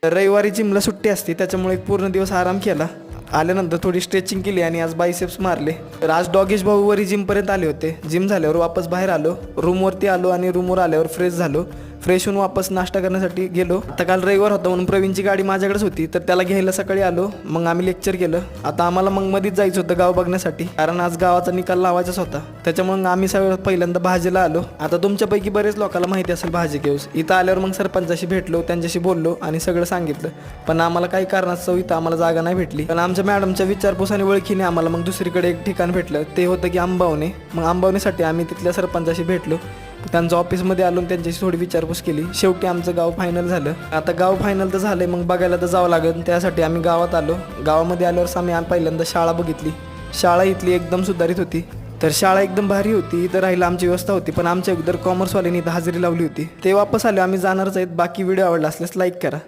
रविवारी जिमला सुट्टी असते, त्याच्यामुळे एक पूर्ण दिवस आराम केला. आल्यानंतर थोडी स्ट्रेचिंग केली आणि आज बायसेप्स मारले. तर आज डॉगेश भाऊवरी जिमपर्यंत आले होते. जिम झाल्यावर वापस बाहेर आलो, रूमवरती आलो आणि रूमवर आल्यावर फ्रेश झालो. फ्रेश होऊन वापस नाश्ता करण्यासाठी गेलो. आता काल रविवार होता म्हणून प्रवीणची गाडी माझ्याकडेच होती, तर त्याला घ्यायला सकाळी आलो. मग आम्ही लेक्चर केलं. आता आम्हाला मग मध्येच जायचं होतं गाव बघण्यासाठी, कारण आज गावाचा निकाल लावायचाच होता. त्याच्यामुळे आम्ही सगळं पहिल्यांदा भाजीला आलो. आता तुमच्यापैकी बरेच लोकांना माहिती असेल भाजी केव्स. इथं आल्यावर मग सरपंचाशी भेटलो, त्यांच्याशी बोललो आणि सगळं सांगितलं. पण आम्हाला काही कारणास्तव इथं आम्हाला जागा नाही भेटली. पण आमच्या मॅडमच्या विचारपूस आणि ओळखीने आम्हाला मग दुसरीकडे एक ठिकाण भेटलं. ते होतं की आंबावणे. मग आंबावणेसाठी आम्ही तिथल्या सरपंचाशी भेटलो. त्यांच्या ऑफिसमध्ये आलो, त्यांच्याशी थोडी विचारपूस केली. शेवटी आमचं गाव फायनल झालं. आता गाव फायनल तर झालंय, मग बघायला तर जावं लागेल. त्यासाठी आम्ही गावात आलो. गावामध्ये आल्यावर आम्ही पहिल्यांदा शाळा बघितली. शाळा इथली एकदम सुधारित होती. तर शाळा एकदम भारी होती. इथं राहायला आमची व्यवस्था होती. पण आमच्या अगोदर कॉमर्सवाल्यांनी इथं हजेरी लावली होती. ते वापस आले. आम्ही जाणारच आहेत. बाकी व्हिडिओ आवडला असल्यास लाईक करा.